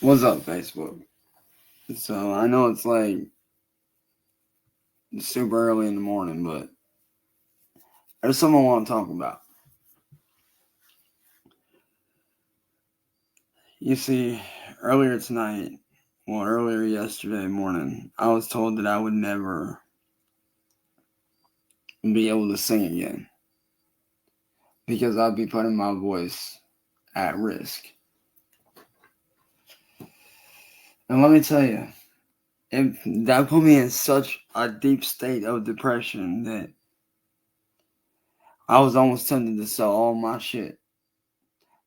What's up, Facebook? So I know it's like super early in the morning, but there's something I want to talk about. You see, earlier yesterday morning, I was told that I would never be able to sing again because I'd be putting my voice at risk. And let me tell you, that put me in such a deep state of depression that I was almost tempted to sell all my shit.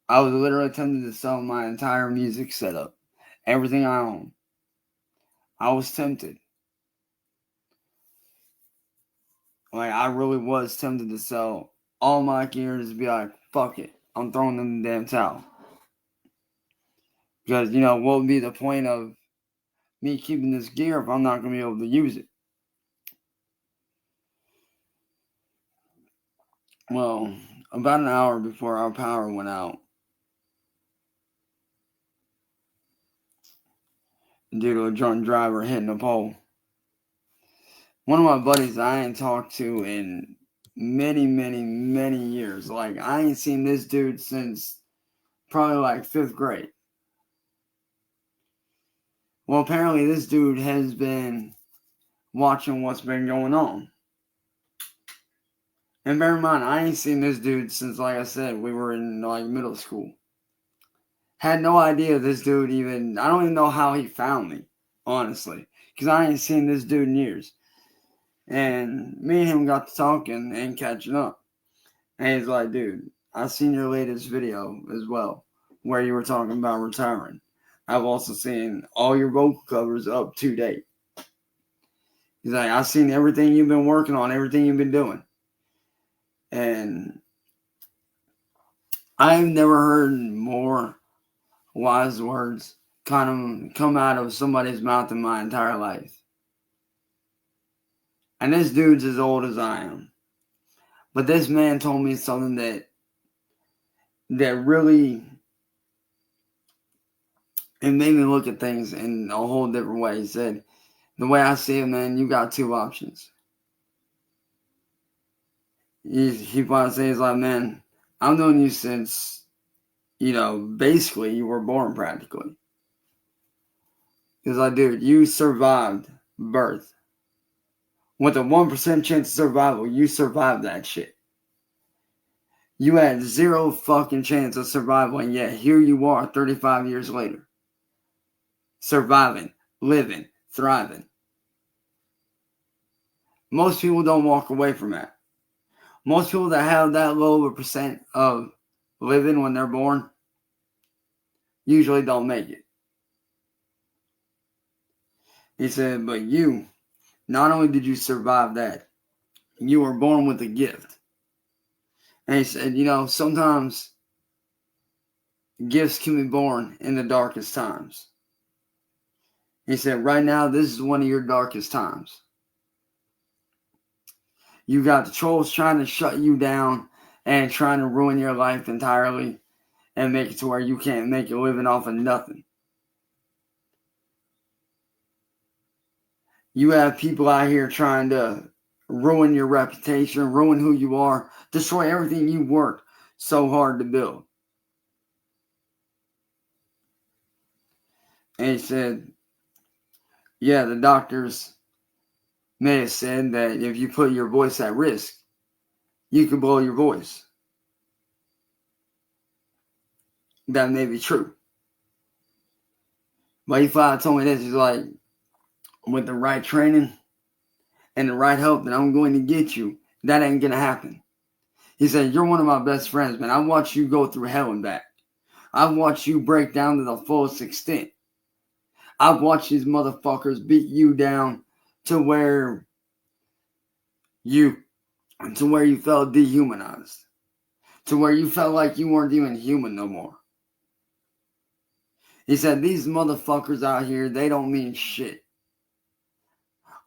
I was literally tempted to sell my entire music setup, everything I own. I was tempted. Like, I really was tempted to sell all my gear, just be like, fuck it, I'm throwing in the damn towel. Because, what would be the point of me keeping this gear if I'm not going to be able to use it? Well, about an hour before our power went out, due to a drunk driver hitting a pole, one of my buddies I ain't talked to in many, many, many years. Like, I ain't seen this dude since probably like 5th grade. Well, apparently this dude has been watching what's been going on. And bear in mind, I ain't seen this dude since, like I said, we were in like middle school. Had no idea this dude even, I don't even know how he found me, honestly. Because I ain't seen this dude in years. And me and him got to talking and catching up. And he's like, dude, I seen your latest video as well, where you were talking about retiring. I've also seen all your vocal covers up to date. He's like, I've seen everything you've been working on, everything you've been doing. And I've never heard more wise words kind of come out of somebody's mouth in my entire life. And this dude's as old as I am. But this man told me something that really, it made me look at things in a whole different way. He said, the way I see it, man, you got two options. He probably says, he's like, man, I've known you since, basically you were born practically. He's like, dude, you survived birth. With a 1% chance of survival, you survived that shit. You had zero fucking chance of survival, and yet here you are 35 years later. Surviving, living, thriving. Most people don't walk away from that. Most people that have that low of a percent of living when they're born usually don't make it. He said, but you, not only did you survive that, you were born with a gift. And he said, sometimes gifts can be born in the darkest times. He said, right now, this is one of your darkest times. You got the trolls trying to shut you down and trying to ruin your life entirely and make it to where you can't make a living off of nothing. You have people out here trying to ruin your reputation, ruin who you are, destroy everything you worked so hard to build. And he said, yeah, the doctors may have said that if you put your voice at risk, you could blow your voice. That may be true. But he finally told me this. He's like, with the right training and the right help that I'm going to get you, that ain't going to happen. He said, you're one of my best friends, man. I watched you go through hell and back. I've watched you break down to the fullest extent. I've watched these motherfuckers beat you down to where you felt dehumanized. To where you felt like you weren't even human no more. He said, these motherfuckers out here, they don't mean shit.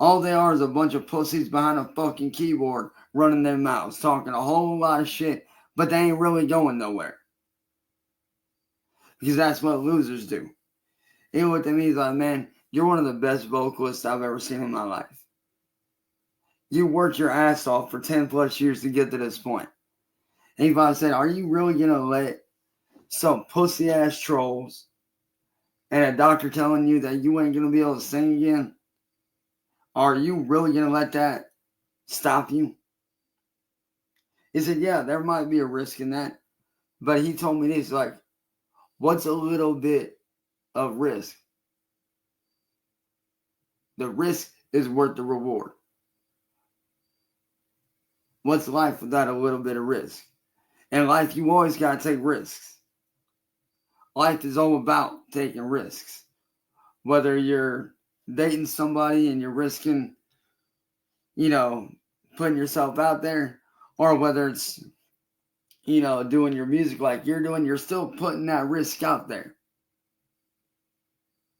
All they are is a bunch of pussies behind a fucking keyboard running their mouths, talking a whole lot of shit, but they ain't really going nowhere. Because that's what losers do. He looked at me, he's like, man, you're one of the best vocalists I've ever seen in my life. You worked your ass off for 10 plus years to get to this point. And he said, are you really going to let some pussy ass trolls and a doctor telling you that you ain't going to be able to sing again? Are you really going to let that stop you? He said, yeah, there might be a risk in that. But he told me this, like, what's a little bit of risk? The risk is worth the reward. What's life without a little bit of risk? In life, you always got to take risks. Life is all about taking risks. Whether you're dating somebody and you're risking, putting yourself out there, or whether it's, doing your music like you're doing, you're still putting that risk out there.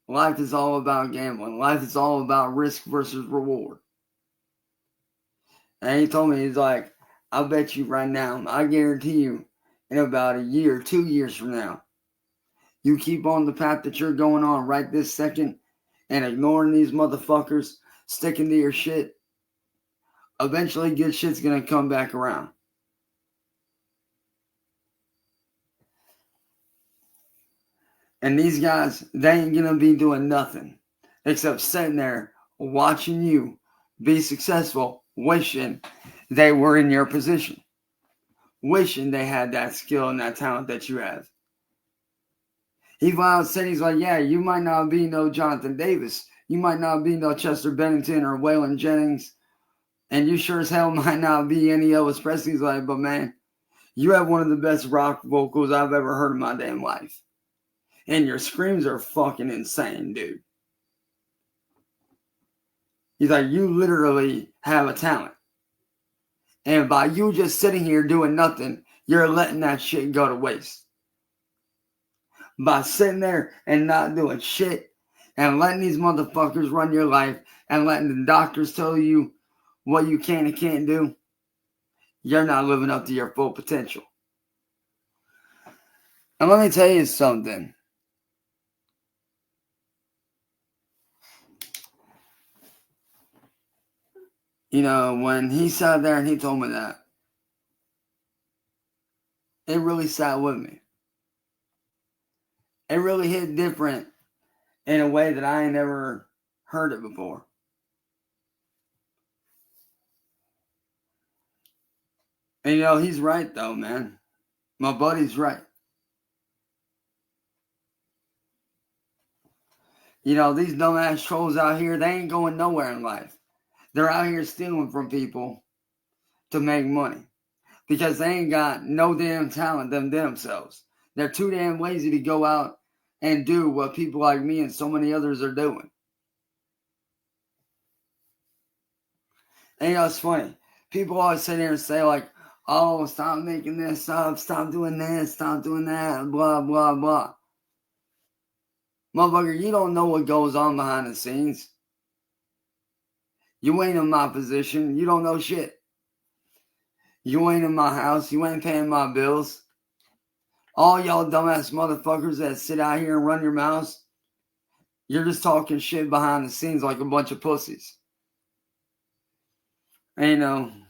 Life is all about gambling. Life is all about risk versus reward. And he told me, he's like, I bet you right now, I guarantee you, in about a year, 2 years from now, you keep on the path that you're going on right this second and ignoring these motherfuckers, sticking to your shit, eventually good shit's going to come back around. And these guys, they ain't going to be doing nothing except sitting there watching you be successful, wishing they were in your position, wishing they had that skill and that talent that you have. He said, he's like, yeah, you might not be no Jonathan Davis. You might not be no Chester Bennington or Waylon Jennings. And you sure as hell might not be any Elvis Presley. He's like, but man, you have one of the best rock vocals I've ever heard in my damn life. And your screams are fucking insane, dude. He's like, you literally have a talent. And by you just sitting here doing nothing, you're letting that shit go to waste. By sitting there and not doing shit and letting these motherfuckers run your life and letting the doctors tell you what you can and can't do, you're not living up to your full potential. And let me tell you something. When he sat there and he told me that, it really sat with me. It really hit different in a way that I ain't never heard it before. And he's right though, man. My buddy's right. These dumbass trolls out here, they ain't going nowhere in life. They're out here stealing from people to make money because they ain't got no damn talent themselves. They're too damn lazy to go out and do what people like me and so many others are doing. And it's funny. People always sit there and say like, oh, stop making this up, stop doing this, stop doing that, blah, blah, blah. Motherfucker, you don't know what goes on behind the scenes. You ain't in my position. You don't know shit. You ain't in my house. You ain't paying my bills. All y'all dumbass motherfuckers that sit out here and run your mouths, you're just talking shit behind the scenes like a bunch of pussies. And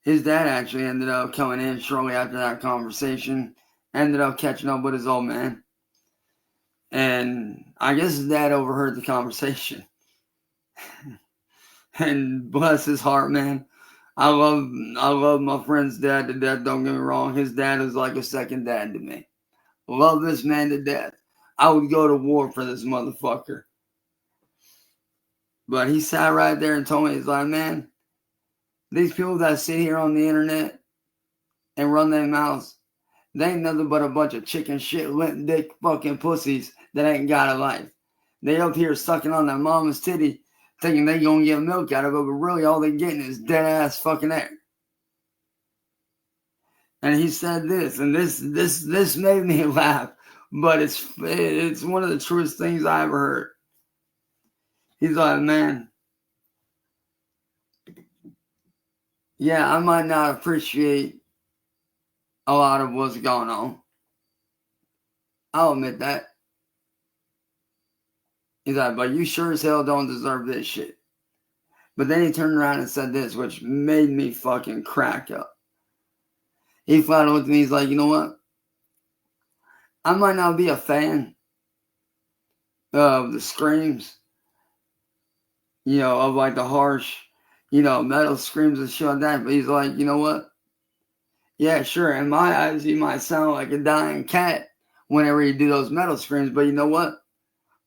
his dad actually ended up coming in shortly after that conversation, ended up catching up with his old man. And I guess his dad overheard the conversation. And bless his heart, man. I love my friend's dad to death, don't get me wrong. His dad is like a second dad to me. Love this man to death. I would go to war for this motherfucker. But he sat right there and told me, he's like, man, these people that sit here on the internet and run their mouths, they ain't nothing but a bunch of chicken shit, limp dick fucking pussies that ain't got a life. They up here sucking on their mama's titty, thinking they gonna get milk out of it, but really all they getting is dead ass fucking air. And he said this, and this made me laugh, but it's one of the truest things I ever heard. He's like, man, yeah, I might not appreciate a lot of what's going on. I'll admit that. He's like, but you sure as hell don't deserve this shit. But then he turned around and said this, which made me fucking crack up. He flat out looked at me, he's like, you know what? I might not be a fan of the screams, of like the harsh, metal screams and shit like that. But he's like, you know what? Yeah, sure. In my eyes, you might sound like a dying cat whenever you do those metal screams. But you know what?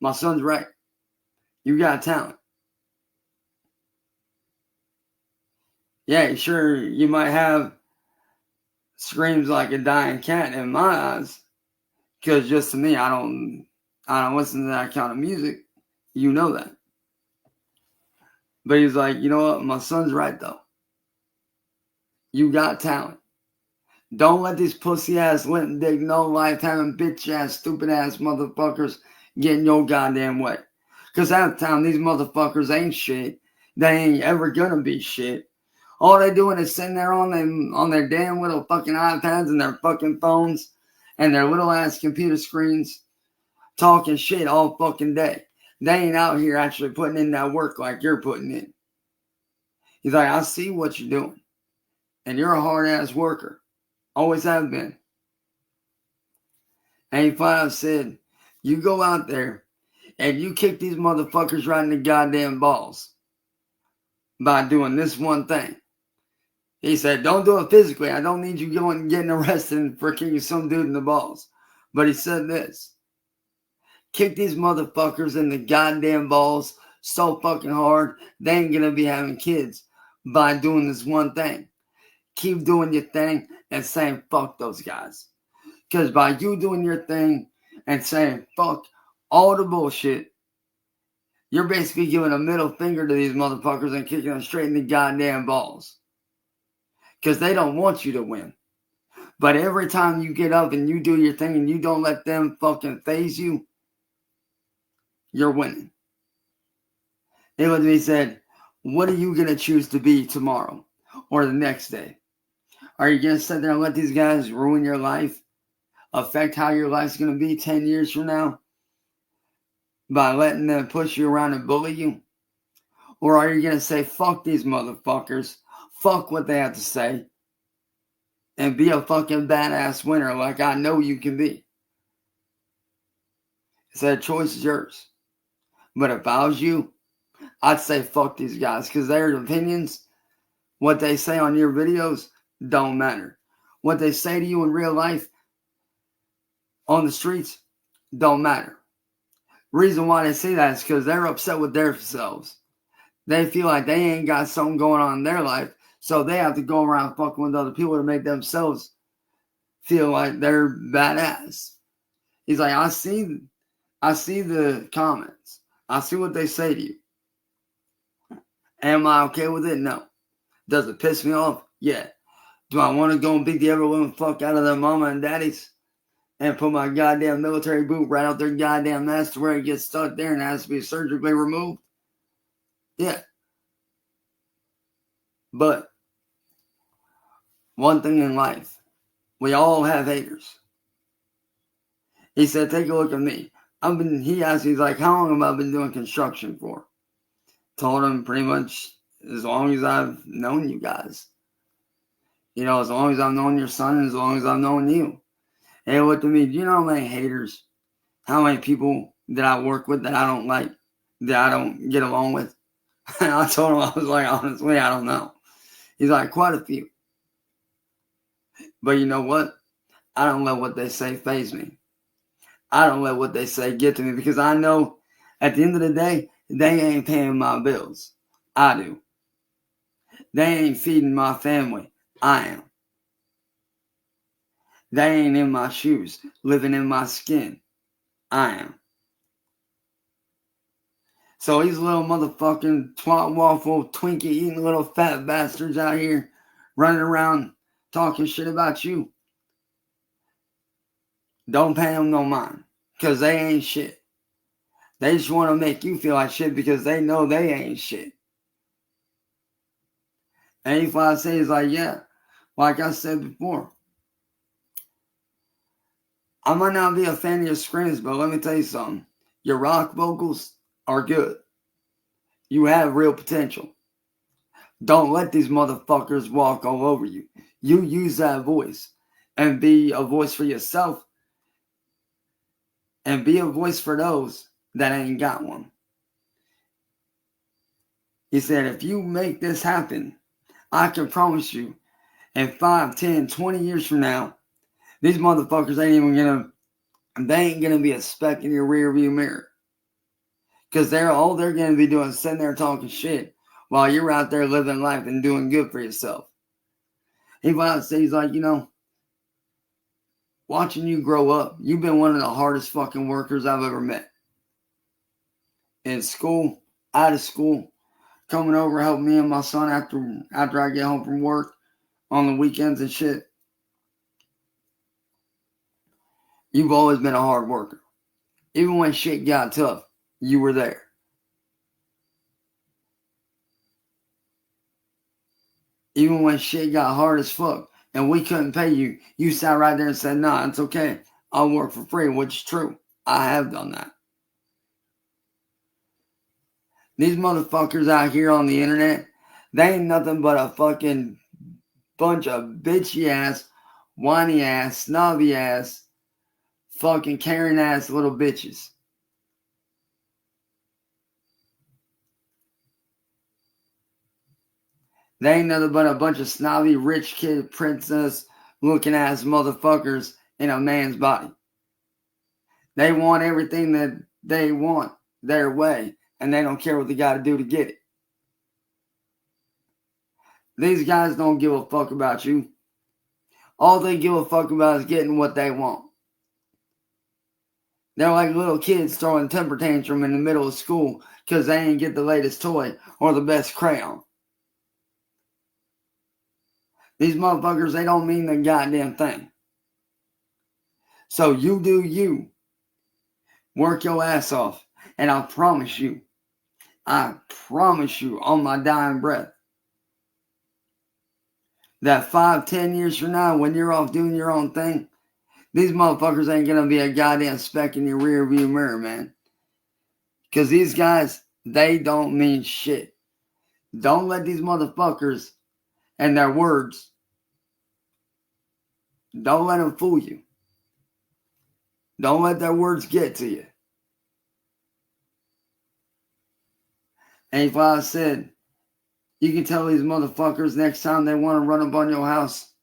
My son's right. You got talent. Yeah, sure. You might have screams like a dying cat in my eyes. Because just to me, I don't listen to that kind of music. You know that. But he's like, you know what? My son's right, though. You got talent. Don't let these pussy ass, lint dick, no life having bitch ass, stupid ass motherfuckers get in your goddamn way. Because half the time, these motherfuckers ain't shit. They ain't ever gonna be shit. All they doing is sitting there on their damn little fucking iPads and their fucking phones and their little ass computer screens talking shit all fucking day. They ain't out here actually putting in that work like you're putting in. He's like, I see what you're doing. And you're a hard ass worker. Always have been. And he flat out said, you go out there and you kick these motherfuckers right in the goddamn balls by doing this one thing. He said, don't do it physically. I don't need you going and getting arrested for kicking some dude in the balls. But he said this. Kick these motherfuckers in the goddamn balls so fucking hard, they ain't gonna be having kids by doing this one thing. Keep doing your thing and saying fuck those guys. Because by you doing your thing and saying fuck all the bullshit, you're basically giving a middle finger to these motherfuckers and kicking them straight in the goddamn balls. Because they don't want you to win. But every time you get up and you do your thing and you don't let them fucking phase you, you're winning. He looked at me and said, what are you going to choose to be tomorrow or the next day? Are you going to sit there and let these guys ruin your life? Affect how your life's going to be 10 years from now? By letting them push you around and bully you? Or are you going to say, fuck these motherfuckers, fuck what they have to say, and be a fucking badass winner like I know you can be? He said, choice is yours. But if I was you, I'd say fuck these guys because their opinions, what they say on your videos, don't matter. What they say to you in real life, on the streets, don't matter. Reason why they say that is because they're upset with themselves. They feel like they ain't got something going on in their life, so they have to go around fucking with other people to make themselves feel like they're badass. He's like, I see the comments. I see what they say to you. Am I okay with it? No. Does it piss me off? Yeah. Do I want to go and beat the ever-living fuck out of their mama and daddies and put my goddamn military boot right out their goddamn ass to where it gets stuck there and has to be surgically removed? Yeah. But one thing in life, we all have haters. He said, take a look at me. He asked me, he's like, how long have I been doing construction for? Told him pretty much as long as I've known you guys. As long as I've known your son and as long as I've known you. And he looked at me, do you know how many haters, how many people that I work with that I don't like, that I don't get along with? And I told him, I was like, honestly, I don't know. He's like, quite a few. But you know what? I don't let what they say faze me. I don't let what they say get to me because I know at the end of the day, they ain't paying my bills. I do. They ain't feeding my family. I am. They ain't in my shoes, living in my skin. I am. So these little motherfucking twat waffle, Twinkie eating little fat bastards out here running around talking shit about you. Don't pay them no mind because they ain't shit. They just want to make you feel like shit because they know they ain't shit. And if I say is like, yeah, like I said before, I might not be a fan of your screams, but let me tell you something. Your rock vocals are good. You have real potential. Don't let these motherfuckers walk all over you. You use that voice and be a voice for yourself and be a voice for those that ain't got one. He said, if you make this happen, I can promise you in 5, 10, 20 years from now, these motherfuckers ain't gonna be a speck in your rear view mirror. Because they're gonna be doing sitting there talking shit while you're out there living life and doing good for yourself. He's like, watching you grow up, you've been one of the hardest fucking workers I've ever met. In school, out of school, coming over helping me and my son after I get home from work on the weekends and shit. You've always been a hard worker. Even when shit got tough, you were there. Even when shit got hard as fuck and we couldn't pay you, you sat right there and said, nah, it's okay. I'll work for free, which is true. I have done that. These motherfuckers out here on the internet, they ain't nothing but a fucking bunch of bitchy ass, whiny ass, snobby ass, fucking caring ass little bitches. They ain't nothing but a bunch of snobby rich kid princess looking ass motherfuckers in a man's body. They want everything that they want their way, and they don't care what they got to do to get it. These guys don't give a fuck about you. All they give a fuck about is getting what they want. They're like little kids throwing temper tantrum in the middle of school because they ain't get the latest toy or the best crayon. These motherfuckers, they don't mean the goddamn thing. So you do you. Work your ass off. And I promise you on my dying breath, that 5, 10 years from now, when you're off doing your own thing, these motherfuckers ain't gonna be a goddamn speck in your rear view mirror, man. Because these guys, they don't mean shit. Don't let these motherfuckers and their words, don't let them fool you. Don't let their words get to you. And if I said, you can tell these motherfuckers next time they want to run up on your house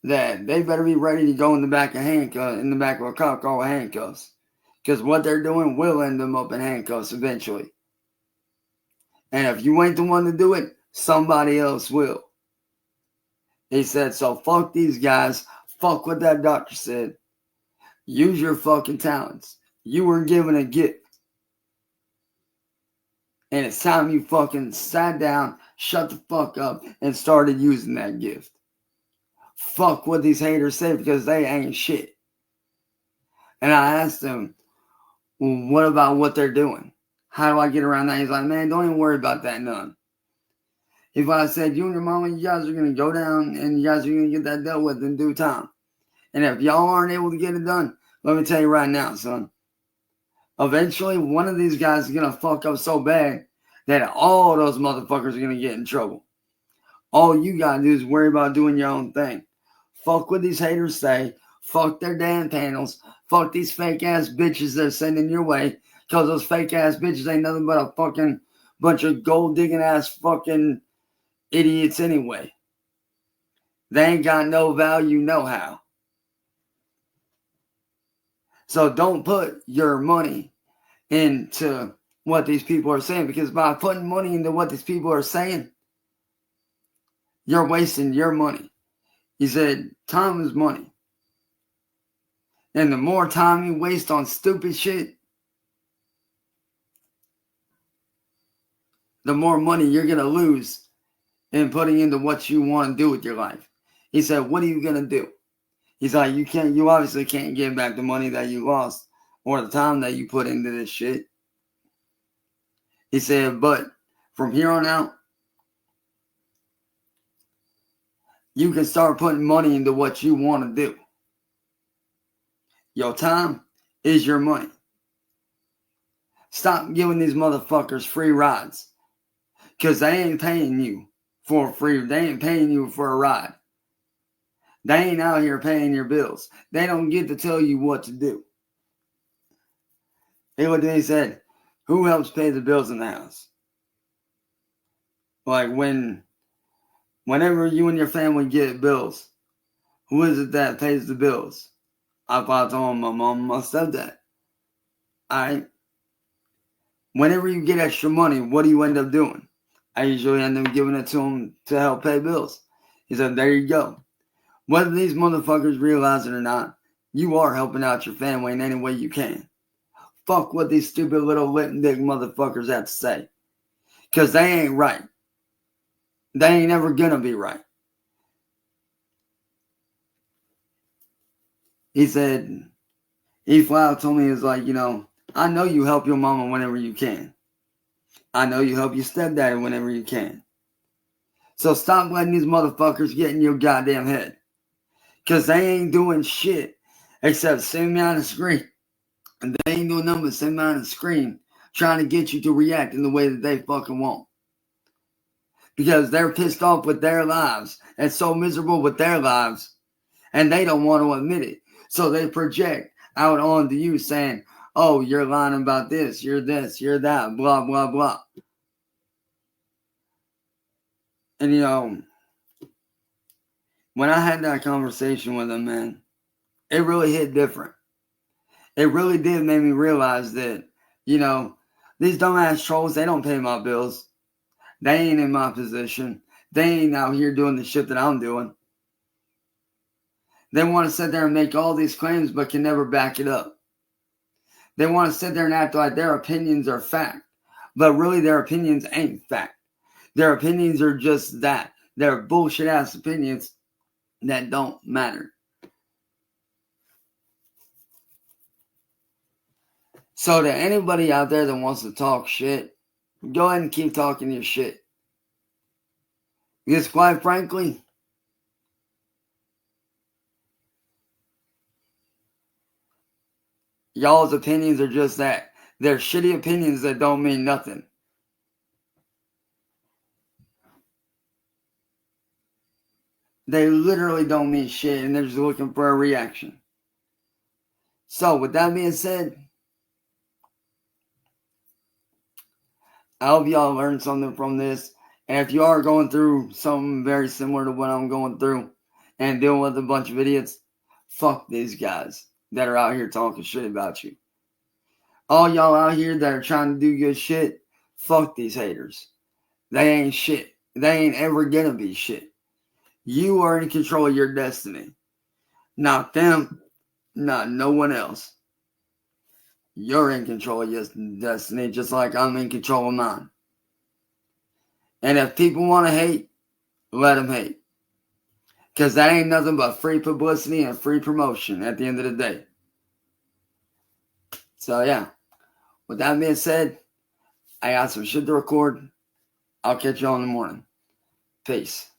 that they better be ready to go in the back of a cop car with handcuffs. Because what they're doing will end them up in handcuffs eventually. And if you ain't the one to do it, somebody else will. He said, so fuck these guys. Fuck what that doctor said. Use your fucking talents. You were given a gift. And it's time you fucking sat down, shut the fuck up, and started using that gift. Fuck what these haters say because they ain't shit. And I asked him, well, what about what they're doing? How do I get around that? He's like, man, don't even worry about that none. If I said, you and your mama, you guys are going to go down and you guys are going to get that dealt with in due time. And if y'all aren't able to get it done, let me tell you right now, son. Eventually, one of these guys is going to fuck up so bad that all those motherfuckers are going to get in trouble. All you got to do is worry about doing your own thing. Fuck what these haters say. Fuck their damn panels. Fuck these fake ass bitches they're sending your way. Because those fake ass bitches ain't nothing but a fucking bunch of gold digging ass fucking idiots anyway. They ain't got no value, no how. So don't put your money into what these people are saying, because by putting money into what these people are saying, you're wasting your money. He said, time is money. And the more time you waste on stupid shit, the more money you're going to lose in putting into what you want to do with your life. He said, what are you going to do? He's like, you obviously can't get back the money that you lost or the time that you put into this shit. He said, but from here on out, you can start putting money into what you want to do. Your time is your money. Stop giving these motherfuckers free rides. Because they ain't paying you for free. They ain't paying you for a ride. They ain't out here paying your bills. They don't get to tell you what to do. He looked at me and said, who helps pay the bills in the house? Like whenever you and your family get bills, who is it that pays the bills? I thought told him my mom and my stepdad. Alright. Whenever you get extra money, what do you end up doing? I usually end up giving it to them to help pay bills. He said, there you go. Whether these motherfuckers realize it or not, you are helping out your family in any way you can. Fuck what these stupid little lip and dick motherfuckers have to say. Because they ain't right. They ain't ever gonna be right. He said, he flat out told me, he's like, I know you help your mama whenever you can. I know you help your stepdaddy whenever you can. So stop letting these motherfuckers get in your goddamn head. Because they ain't doing shit except sitting behind a screen. And they ain't doing nothing but sitting behind a screen trying to get you to react in the way that they fucking want. Because they're pissed off with their lives and so miserable with their lives. And they don't want to admit it. So they project out onto you saying, oh, you're lying about this, you're that, blah, blah, blah. And when I had that conversation with them, man, it really hit different. It really did make me realize that, these dumbass trolls, they don't pay my bills. They ain't in my position. They ain't out here doing the shit that I'm doing. They want to sit there and make all these claims but can never back it up. They want to sit there and act like their opinions are fact. But really their opinions ain't fact. Their opinions are just that. They're bullshit ass opinions that don't matter. So to anybody out there that wants to talk shit, go ahead and keep talking your shit. Because quite frankly, y'all's opinions are just that. They're shitty opinions that don't mean nothing. They literally don't mean shit and they're just looking for a reaction. So with that being said, I hope y'all learned something from this. And if you are going through something very similar to what I'm going through and dealing with a bunch of idiots, fuck these guys that are out here talking shit about you. All y'all out here that are trying to do good shit, fuck these haters. They ain't shit. They ain't ever gonna be shit. You are in control of your destiny. Not them, not no one else. You're in control of your destiny just like I'm in control of mine. And if people want to hate, let them hate. Because that ain't nothing but free publicity and free promotion at the end of the day. So yeah, with that being said, I got some shit to record. I'll catch you all in the morning. Peace.